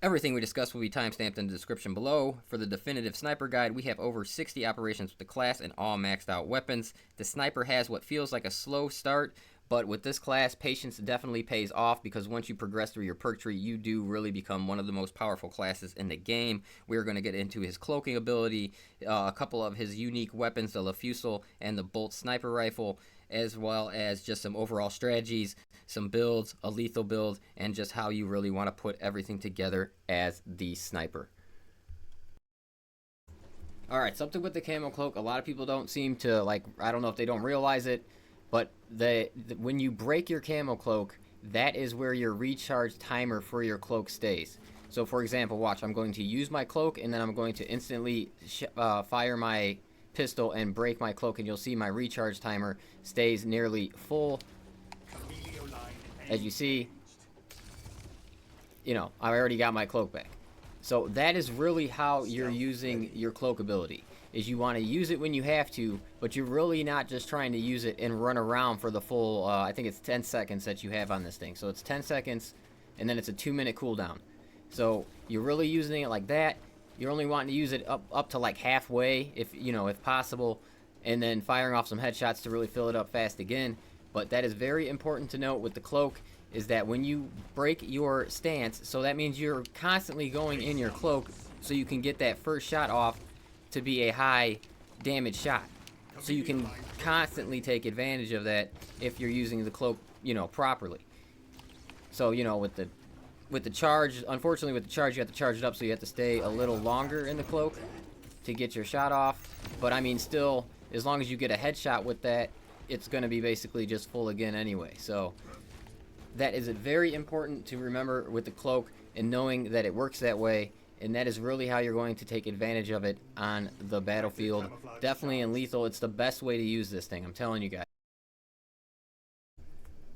Everything we discuss will be timestamped in the description below. For the definitive sniper guide, we have over 60 operations with the class and all maxed out weapons. The sniper has what feels like a slow start, but with this class, patience definitely pays off because once you progress through your perk tree, you do really become one of the most powerful classes in the game. We're going to get into his cloaking ability, a couple of his unique weapons, the Lafusel and the Bolt sniper rifle, as well as just some overall strategies, some builds, a lethal build, and just how you really want to put everything together as the sniper. Alright, something with the camo cloak, a lot of people don't seem to, like, I don't know if they don't realize it, but when you break your camo cloak, that is where your recharge timer for your cloak stays. So for example, watch, I'm going to use my cloak, and then I'm going to instantly fire my pistol and break my cloak, and you'll see my recharge timer stays nearly full. As you see, I already got my cloak back. So that is really how you're using your cloak ability, is you want to use it when you have to, but you're really not just trying to use it and run around for the full, I think it's 10 seconds that you have on this thing. So it's 10 seconds, and then it's a 2-minute cooldown. So you're really using it like that. You're only wanting to use it up to like halfway, if possible, and then firing off some headshots to really fill it up fast again. But that is very important to note with the cloak, is that when you break your stance, so that means you're constantly going in your cloak so you can get that first shot off to be a high damage shot. So you can constantly take advantage of that if you're using the cloak, properly. So, with the charge, unfortunately with the charge you have to charge it up, so you have to stay a little longer in the cloak to get your shot off. But I mean, still, as long as you get a headshot with that, it's going to be basically just full again anyway. So that is very important to remember with the cloak, and knowing that it works that way, and that is really how you're going to take advantage of it on the battlefield. Definitely in lethal, it's the best way to use this thing, I'm telling you guys.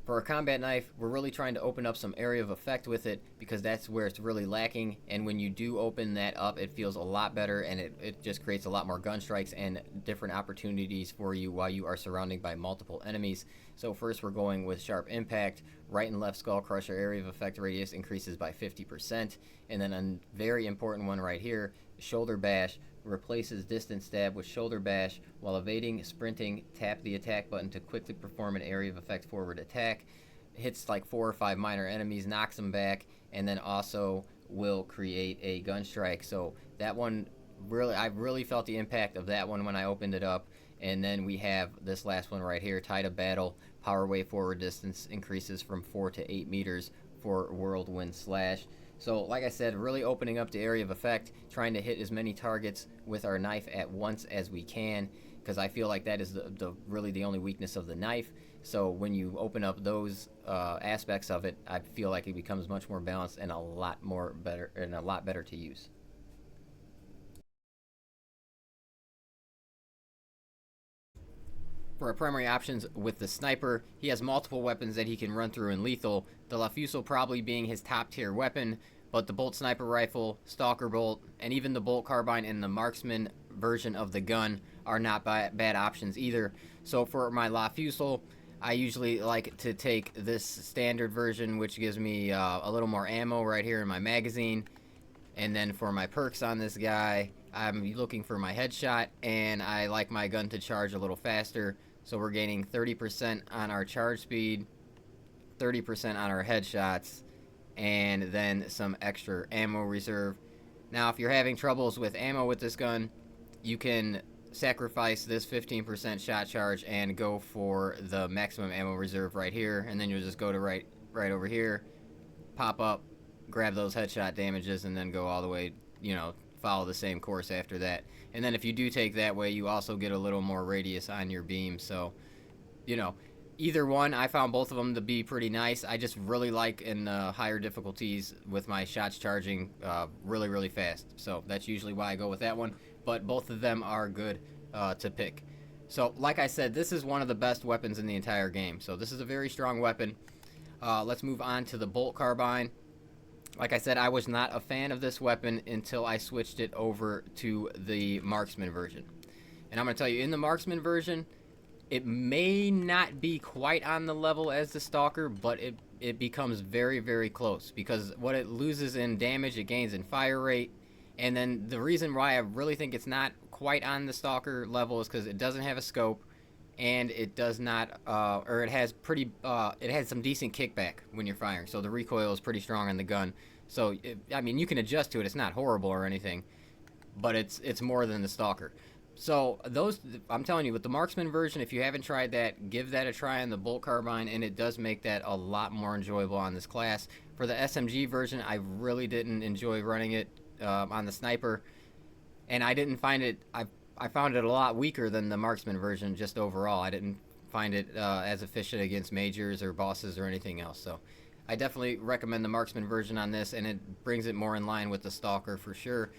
For a combat knife, we're really trying to open up some area of effect with it, because that's where it's really lacking, and when you do open that up, it feels a lot better, and it just creates a lot more gun strikes and different opportunities for you while you are surrounded by multiple enemies. So first we're going with Sharp Impact. Right and left skull crusher area of effect radius increases by 50%, and then a very important one right here, Shoulder Bash, replaces distance stab with shoulder bash. While evading, sprinting, tap the attack button to quickly perform an area of effect forward attack. Hits like 4 or 5 minor enemies, knocks them back, and then also will create a gun strike. So that one, I really felt the impact of that one when I opened it up. And then we have this last one right here, Tide of Battle. Power wave forward distance increases from 4 to 8 meters for Whirlwind Slash. So like I said, really opening up the area of effect, trying to hit as many targets with our knife at once as we can, because I feel like that is really the only weakness of the knife. So when you open up those aspects of it, I feel like it becomes much more balanced and a lot better to use. For our primary options with the sniper, he has multiple weapons that he can run through in lethal, the Lafusel probably being his top tier weapon, but the Bolt sniper rifle, Stalker Bolt, and even the Bolt carbine and the marksman version of the gun are not bad options either. So for my Lafusel, I usually like to take this standard version, which gives me a little more ammo right here in my magazine. And then for my perks on this guy, I'm looking for my headshot, and I like my gun to charge a little faster. So we're gaining 30% on our charge speed, 30% on our headshots, and then some extra ammo reserve. Now, if you're having troubles with ammo with this gun, you can sacrifice this 15% shot charge and go for the maximum ammo reserve right here, and then you'll just go to right over here, pop up, grab those headshot damages, and then go all the way, follow the same course after that. And then if you do take that way, you also get a little more radius on your beam. So, either one, I found both of them to be pretty nice. I just really like in higher difficulties with my shots charging really fast. So that's usually why I go with that one. But both of them are good to pick. So like I said, this is one of the best weapons in the entire game. So this is a very strong weapon. Let's move on to the Bolt carbine. Like I said, I was not a fan of this weapon until I switched it over to the marksman version. And I'm going to tell you, in the marksman version, it may not be quite on the level as the stalker, but it becomes very, very close, because what it loses in damage, it gains in fire rate. And then the reason why I really think it's not quite on the Stalker level is because it doesn't have a scope, and it does not, or it has it has some decent kickback when you're firing. So the recoil is pretty strong on the gun. So I mean, you can adjust to it. It's not horrible or anything, but it's more than the Stalker. So those, I'm telling you, with the Marksman version, if you haven't tried that, give that a try on the Bolt Carbine, and it does make that a lot more enjoyable on this class. For the SMG version, I really didn't enjoy running it on the Sniper, and I didn't find it. I found it a lot weaker than the Marksman version just overall. I didn't find it as efficient against majors or bosses or anything else. So I definitely recommend the Marksman version on this, and it brings it more in line with the Stalker for sure.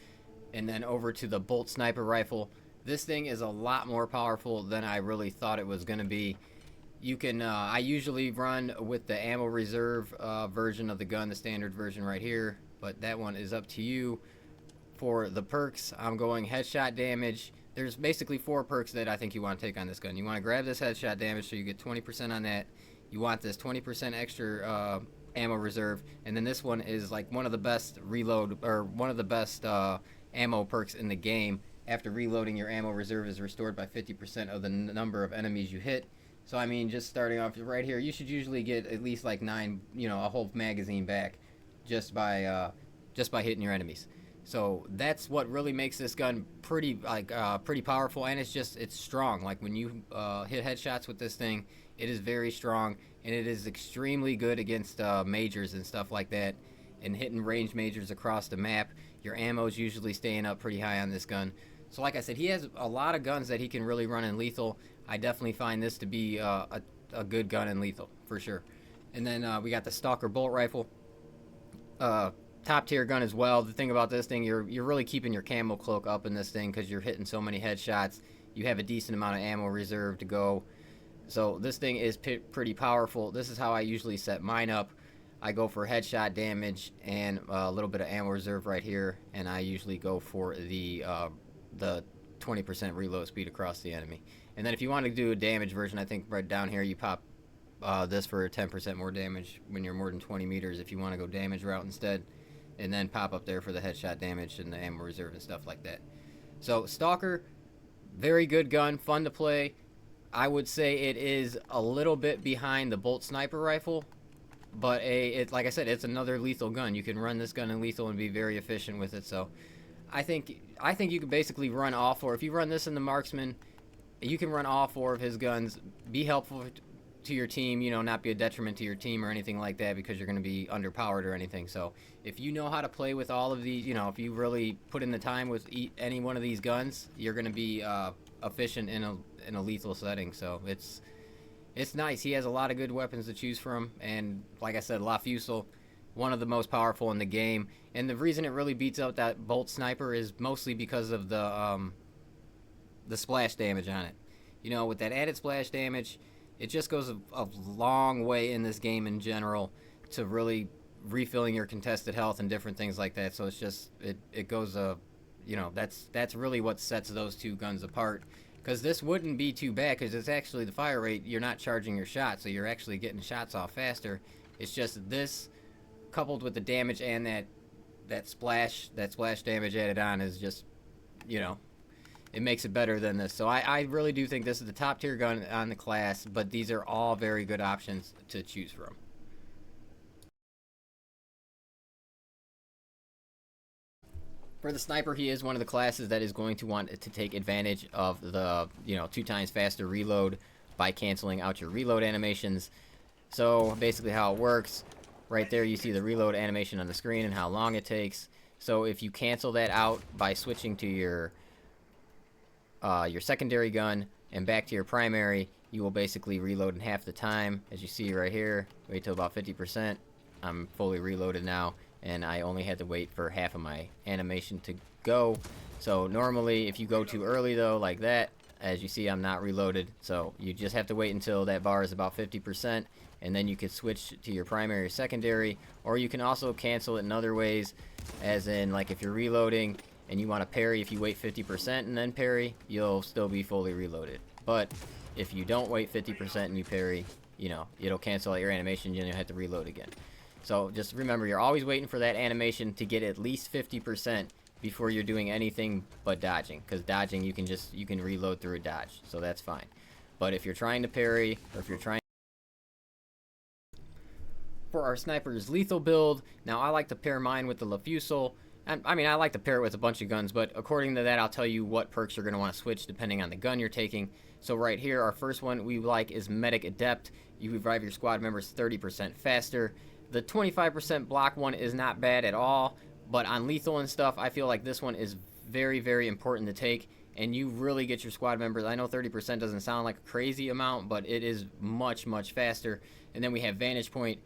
And then over to the Bolt Sniper Rifle. This thing is a lot more powerful than I really thought it was going to be. You can, I usually run with the ammo reserve version of the gun, the standard version right here, but that one is up to you. For the perks, I'm going headshot damage. There's basically 4 perks that I think you want to take on this gun. You want to grab this headshot damage, so you get 20% on that. You want this 20% extra ammo reserve, and then this one is like one of the best reload, or one of the best ammo perks in the game. After reloading, your ammo reserve is restored by 50% of the number of enemies you hit. So I mean, just starting off right here, you should usually get at least like 9, a whole magazine back just by hitting your enemies. So that's what really makes this gun pretty powerful, and it's strong. Like when you hit headshots with this thing, it is very strong, and it is extremely good against majors and stuff like that, and hitting range majors across the map. Your ammo is usually staying up pretty high on this gun. So like I said, he has a lot of guns that he can really run in lethal. I definitely find this to be a good gun in lethal, for sure. And then we got the Stalker Bolt Rifle. Top tier gun as well. The thing about this thing, you're really keeping your camo cloak up in this thing because you're hitting so many headshots. You have a decent amount of ammo reserve to go. So this thing is pretty powerful. This is how I usually set mine up. I go for headshot damage and a little bit of ammo reserve right here, and I usually go for the 20% reload speed across the enemy. And then if you want to do a damage version, I think right down here you pop this for 10% more damage when you're more than 20 meters if you want to go damage route instead, and then pop up there for the headshot damage and the ammo reserve and stuff like that. So Stalker, very good gun, fun to play. I would say it is a little bit behind the Bolt Sniper Rifle, but like I said, it's another lethal gun. You can run this gun in lethal and be very efficient with it. So I think you can basically run all 4. If you run this in the Marksman, you can run all 4 of his guns, be helpful to your team, not be a detriment to your team or anything like that, because you're going to be underpowered or anything. So if you know how to play with all of these, if you really put in the time with any one of these guns, you're going to be efficient in a lethal setting. So it's nice. He has a lot of good weapons to choose from, and like I said, La Fusil, one of the most powerful in the game. And the reason it really beats out that Bolt Sniper is mostly because of the splash damage on it. With that added splash damage, it just goes a long way in this game in general to really refilling your contested health and different things like that. So it's just it goes that's really what sets those 2 guns apart. Because this wouldn't be too bad, because it's actually the fire rate, you're not charging your shot, so you're actually getting shots off faster. It's just this coupled with the damage and that splash damage added on is just, it makes it better than this. So I really do think this is the top tier gun on the class, but these are all very good options to choose from. For the Sniper, he is one of the classes that is going to want to take advantage of the 2 times faster reload by canceling out your reload animations. So basically how it works, right there you see the reload animation on the screen and how long it takes. So if you cancel that out by switching to your secondary gun and back to your primary, you will basically reload in half the time. As you see right here, wait till about 50%. I'm fully reloaded now, and I only had to wait for half of my animation to go. So normally if you go too early though, like that, as you see, I'm not reloaded. So you just have to wait until that bar is about 50%, and then you could switch to your primary or secondary. Or you can also cancel it in other ways, as in like if you're reloading and you want to parry, if you wait 50% and then parry, you'll still be fully reloaded. But if you don't wait 50% and you parry, it'll cancel out your animation and you'll have to reload again. So just remember, you're always waiting for that animation to get at least 50% before you're doing anything but dodging, because dodging you can reload through a dodge, so that's fine. But if you're trying to parry, or if you're trying for our sniper's lethal build, now I like to pair mine with the Lafusel. I mean, I like to pair it with a bunch of guns, but according to that, I'll tell you what perks you're going to want to switch depending on the gun you're taking. So right here, our first one we like is Medic Adept. You revive your squad members 30% faster. The 25% block one is not bad at all, but on lethal and stuff, I feel like this one is very, very important to take, and you really get your squad members. I know 30% doesn't sound like a crazy amount, but it is much, much faster. And then we have Vantage Point.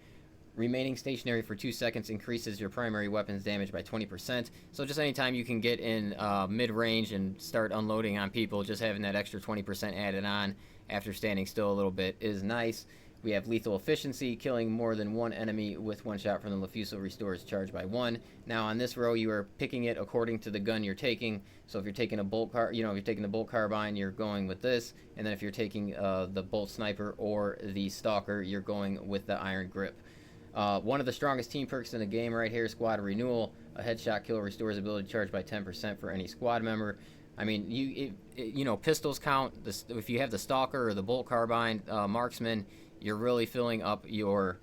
Remaining stationary for 2 seconds increases your primary weapon's damage by 20%. So just anytime you can get in mid-range and start unloading on people, just having that extra 20% added on after standing still a little bit is nice. We have lethal efficiency. Killing more than one enemy with one shot from the Lafusel restores charge by 1. Now on this row, you are picking it according to the gun you're taking. So if you're taking a bolt if you're taking the bolt carbine, you're going with this. And then if you're taking the bolt sniper or the stalker, you're going with the iron grip. One of the strongest team perks in the game right here, Squad Renewal. A headshot kill restores ability charge by 10% for any squad member. I mean, pistols count. If you have the Stalker or the Bolt Carbine Marksman, you're really filling up your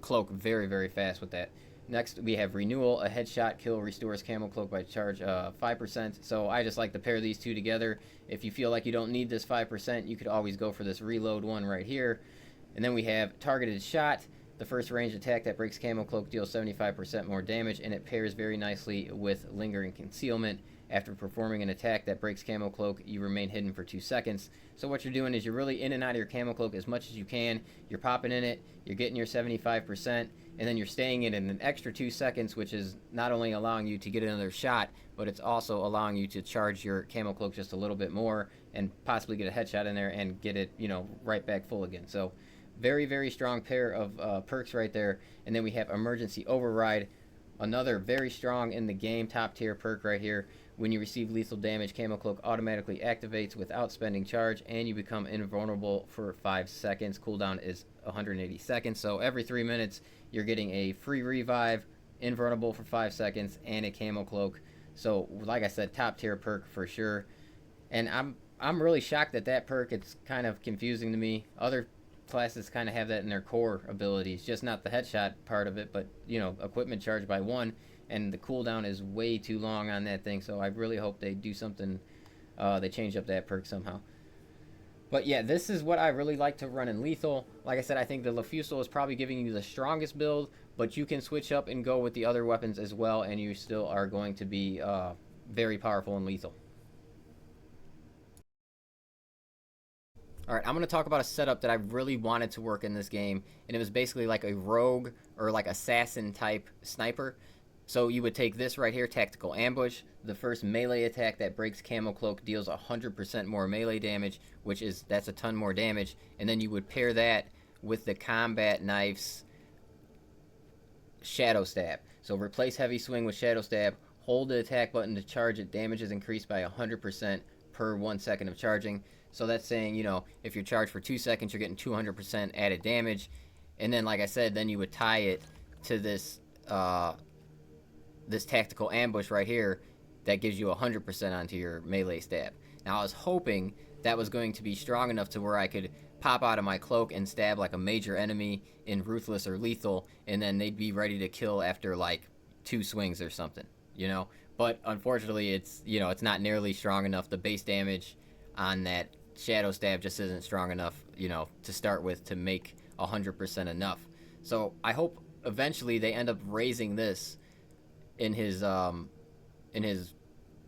Cloak very, very fast with that. Next, we have Renewal. A headshot kill restores Camo Cloak by charge 5%. So I just like to pair these two together. If you feel like you don't need this 5%, you could always go for this Reload one right here. And then we have Targeted Shot. The first ranged attack that breaks Camo Cloak deals 75% more damage, and it pairs very nicely with Lingering Concealment. After performing an attack that breaks Camo Cloak, you remain hidden for 2 seconds. So what you're doing is you're really in and out of your Camo Cloak as much as you can. You're popping in it, you're getting your 75%, and then you're staying in an extra 2 seconds, which is not only allowing you to get another shot, but it's also allowing you to charge your Camo Cloak just a little bit more and possibly get a headshot in there and get it, right back full again. So very, very strong pair of perks right there. And then we have Emergency Override, another very strong in the game, top tier perk right here. When you receive lethal damage, Camo Cloak automatically activates without spending charge, and you become invulnerable for 5 seconds. Cooldown is 180 seconds, so every 3 minutes you're getting a free revive, invulnerable for 5 seconds, and a Camo Cloak. So like I said, top tier perk for sure. And I'm really shocked at that perk. It's kind of confusing to me. Other classes kind of have that in their core abilities, just not the headshot part of it, but equipment charge by 1. And the cooldown is way too long on that thing, so I really hope they do something, they change up that perk somehow. But yeah, this is what I really like to run in lethal. Like I said, I think the Lafusel is probably giving you the strongest build, but you can switch up and go with the other weapons as well, and you still are going to be very powerful in lethal. Alright, I'm going to talk about a setup that I really wanted to work in this game, and it was basically like a rogue or like assassin type sniper. So you would take this right here, Tactical Ambush. The first melee attack that breaks Camo Cloak deals 100% more melee damage, that's a ton more damage. And then you would pair that with the Combat Knife's Shadow Stab. So replace Heavy Swing with Shadow Stab, hold the attack button to charge it, damage is increased by 100% per 1 second of charging. So that's saying, if you're charged for 2 seconds, you're getting 200% added damage. And then, like I said, then you would tie it to this Tactical Ambush right here that gives you 100% onto your melee stab. Now I was hoping that was going to be strong enough to where I could pop out of my cloak and stab like a major enemy in Ruthless or Lethal, and then they'd be ready to kill after like 2 swings or something, But unfortunately, it's not nearly strong enough. The base damage on that Shadow Stab just isn't strong enough, to start with to make 100% enough. So I hope eventually they end up raising this in his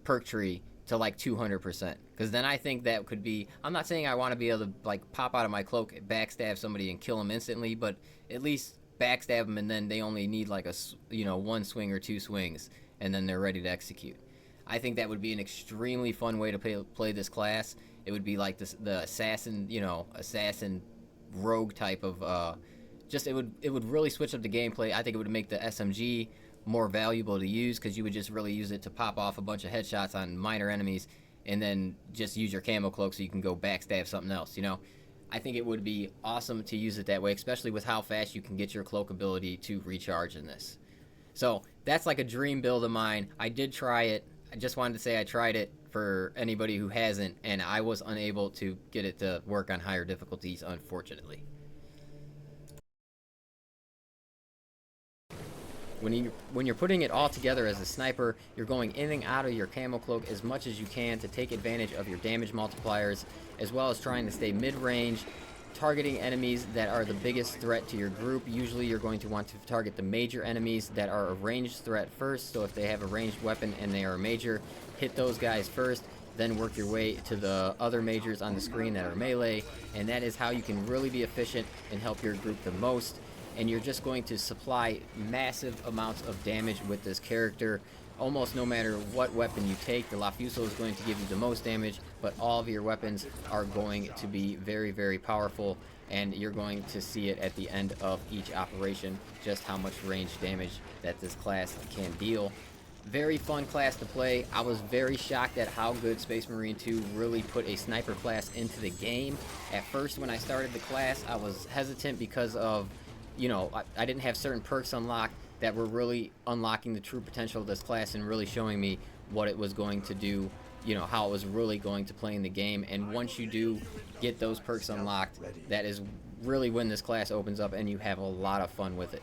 perk tree to like 200%, because then I think that could be, I'm not saying I want to be able to like pop out of my cloak, backstab somebody and kill them instantly, but at least backstab them and then they only need like a 1 swing or 2 swings and then they're ready to execute. I think that would be an extremely fun way to play this class. It would be like the assassin, assassin rogue type of it would really switch up the gameplay. I think it would make the SMG more valuable to use, because you would just really use it to pop off a bunch of headshots on minor enemies, and then just use your camo cloak so you can go backstab something else, you know? I think it would be awesome to use it that way, especially with how fast you can get your cloak ability to recharge in this. So that's like a dream build of mine. I did try it. I just wanted to say I tried it for anybody who hasn't, and I was unable to get it to work on higher difficulties, unfortunately. When you're putting it all together as a sniper, you're going in and out of your camo cloak as much as you can to take advantage of your damage multipliers, as well as trying to stay mid-range, targeting enemies that are the biggest threat to your group. Usually you're going to want to target the major enemies that are a ranged threat first, so if they have a ranged weapon and they are a major, hit those guys first, then work your way to the other majors on the screen that are melee, and that is how you can really be efficient and help your group the most. And you're just going to supply massive amounts of damage with this character. Almost no matter what weapon you take, the Lafuso is going to give you the most damage, but all of your weapons are going to be very, very powerful, and you're going to see it at the end of each operation, just how much range damage that this class can deal. Very fun class to play. I was very shocked at how good Space Marine 2 really put a sniper class into the game. At first, when I started the class, I was hesitant because of, you know, I didn't have certain perks unlocked that were really unlocking the true potential of this class and really showing me what it was going to do, you know, how it was really going to play in the game. And once you do get those perks unlocked, that is really when this class opens up and you have a lot of fun with it.